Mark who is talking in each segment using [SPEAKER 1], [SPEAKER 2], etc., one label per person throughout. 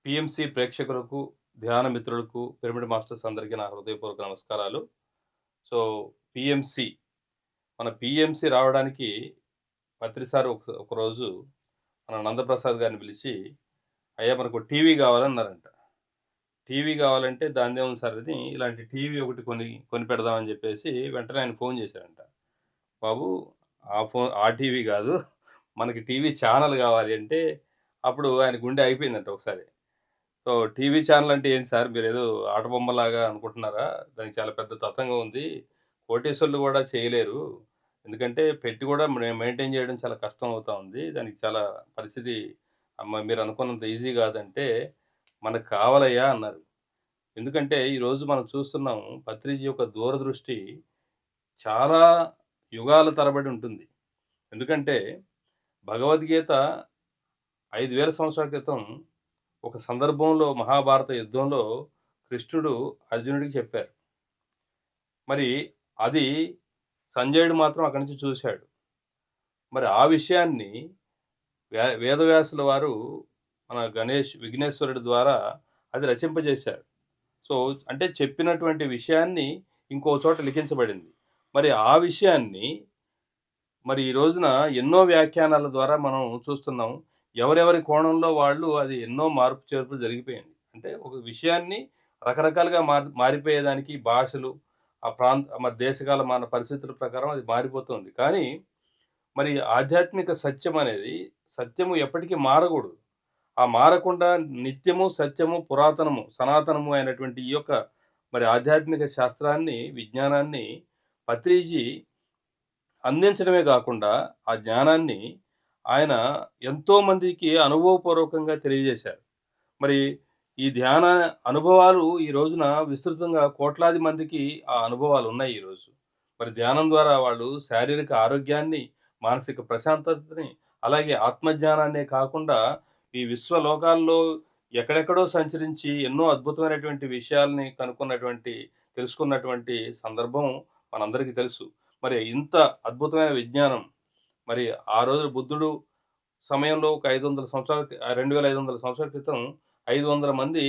[SPEAKER 1] PMC ప్రేక్షకులకు, ధ్యాన మిత్రులకు, పిరమిడ్ మాస్టర్స్ అందరికీ నా హృదయపూర్వక నమస్కారాలు. సో, పిఎంసి మన పిఎంసి రావడానికి పత్రి సార్ ఒకరోజు మన నందప్రసాద్ గారిని పిలిచి, "అయ్యా! మనకు టీవీ కావాలన్నారంట. టీవీ కావాలంటే దానిదేముంది సార్ అని ఇలాంటి టీవీ ఒకటి కొని పెడదామని" చెప్పేసి వెంటనే ఆయన ఫోన్ చేశారంట. "బాబు ఆ టీవీ కాదు. మనకి టీవీ ఛానెల్ కావాలి" అంటే అప్పుడు ఆయన గుండె ఆగిపోయిందంట ఒకసారి. సో, టీవీ ఛానెల్ అంటే ఏంటి సార్? మీరేదో ఆట బొమ్మలాగా అనుకుంటున్నారా? దానికి చాలా పెద్ద తతంగం ఉంది. కోటేశ్వరులు గూడా చేయలేరు. ఎందుకంటే పెట్టి గూడా మెయింటైన్ చేయడం చాలా కష్టం అవుతా ఉంది. దానికి చాలా పరిస్థితి మీరనుకున్నంత ఈజీ గాదంటే, "మనకు కావాలయ్యా" అన్నారు. ఎందుకంటే ఈరోజు మనం చూస్తున్నాం పత్రిజీ యొక్క దూరదృష్టి చాలా యుగాల తరబడి ఉంటుంది. ఎందుకంటే భగవద్గీత 5000 సంవత్సరాల క్రితం ఒక సందర్భంలో మహాభారత యుద్ధంలో కృష్ణుడు అర్జునుడికి చెప్పారు. మరి అది సంజయుడు మాత్రం అక్కడి నుంచి చూశాడు. మరి ఆ విషయాన్ని వేదవ్యాసుల వారు మన విఘ్నేశ్వరుడి ద్వారా అది రచింపజేశారు. సో, అంటే చెప్పినటువంటి విషయాన్ని ఇంకో చోట లిఖించబడింది. మరి ఆ విషయాన్ని మరి ఈ రోజున ఎన్నో వ్యాఖ్యానాల ద్వారా మనం చూస్తున్నాం. ఎవరెవరి కోణంలో వాళ్ళు అది ఎన్నో మార్పు చేర్పులు జరిగిపోయింది. అంటే ఒక విషయాన్ని రకరకాలుగా మారిపోయేదానికి భాషలు, మరి దేశకాల మన పరిస్థితుల ప్రకారం అది మారిపోతుంది. కానీ మరి ఆధ్యాత్మిక సత్యం అనేది సత్యము ఎప్పటికీ మారకూడదు. ఆ మారకుండా నిత్యము, సత్యము, పురాతనము, సనాతనము అయినటువంటి ఈ యొక్క మరి ఆధ్యాత్మిక శాస్త్రాన్ని, విజ్ఞానాన్ని పత్రిజీ అందించడమే గాకుండా, ఆ జ్ఞానాన్ని ఆయన ఎంతోమందికి అనుభవపూర్వకంగా తెలియజేశారు. మరి ఈ ధ్యాన అనుభవాలు ఈ రోజున విస్తృతంగా కోట్లాది మందికి ఆ అనుభవాలున్నాయి ఈరోజు. మరి ధ్యానం ద్వారా వాళ్ళు శారీరక ఆరోగ్యాన్ని, మానసిక ప్రశాంతతని, అలాగే ఆత్మజ్ఞానాన్నే కాకుండా ఈ విశ్వలోకాల్లో ఎక్కడెక్కడో సంచరించి ఎన్నో అద్భుతమైనటువంటి విషయాల్ని తెలుసుకున్నటువంటి సందర్భం మనందరికీ తెలుసు. మరి ఇంత అద్భుతమైన విజ్ఞానం మరి ఆ రోజు బుద్ధుడు సమయంలో ఒక 500 సంవత్సరాల 2500 సంవత్సరాల క్రితం 500 మంది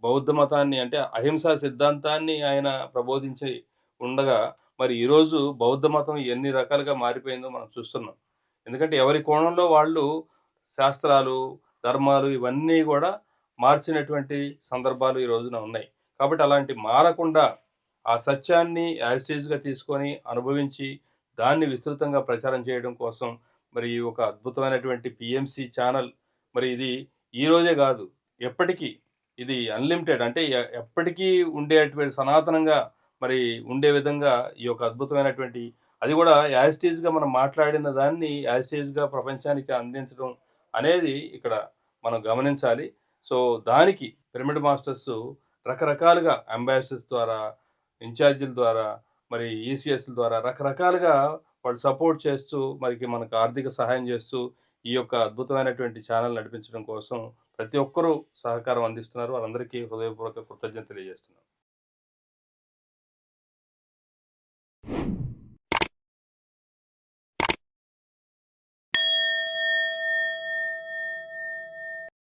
[SPEAKER 1] బౌద్ధ మతాన్ని అంటే అహింసా సిద్ధాంతాన్ని ఆయన ప్రబోధించి ఉండగా, మరి ఈరోజు బౌద్ధ మతం ఎన్ని రకాలుగా మారిపోయిందో మనం చూస్తున్నాం. ఎందుకంటే ఎవరి కోణంలో వాళ్ళు శాస్త్రాలు, ధర్మాలు ఇవన్నీ గూడా మార్చినటువంటి సందర్భాలు ఈ రోజున ఉన్నాయి. కాబట్టి అలాంటి మారకుండా ఆ సత్యాన్ని యాజ్ ఇట్ ఈజ్‌గా తీసుకొని అనుభవించి, దాన్ని విస్తృతంగా ప్రచారం చేయడం కోసం మరి ఈ ఒక అద్భుతమైనటువంటి పిఎంసి ఛానల్ మరి ఇది ఈరోజే గాదు, ఎప్పటికీ ఇది అన్‌లిమిటెడ్ అంటే ఎప్పటికీ ఉండేటువంటి సనాతనంగా మరి ఉండే విధంగా ఈ యొక్క అద్భుతమైనటువంటి అది గూడా యాజ్ ఇట్ ఈజ్‌గా మనం మాట్లాడిన దాన్ని యాజ్ ఇట్ ఈజ్‌గా ప్రపంచానికి అందించడం అనేది ఇక్కడ మనం గమనించాలి. సో, దానికి పిరమిడ్ మాస్టర్స్ రకరకాలుగా అంబాసిడర్స్ ద్వారా, ఇన్‌చార్జీల ద్వారా, మరి ఈసీఎస్‌ల ద్వారా రకరకాలుగా వాళ్ళు సపోర్ట్ చేస్తూ, మనకు ఆర్థిక సహాయం చేస్తూ, ఈ యొక్క అద్భుతమైనటువంటి ఛానెల్ నడిపించడం కోసం ప్రతి ఒక్కరూ సహకారం అందిస్తున్నారు. వాళ్ళందరికీ హృదయపూర్వక కృతజ్ఞతలు తెలియజేస్తున్నాను.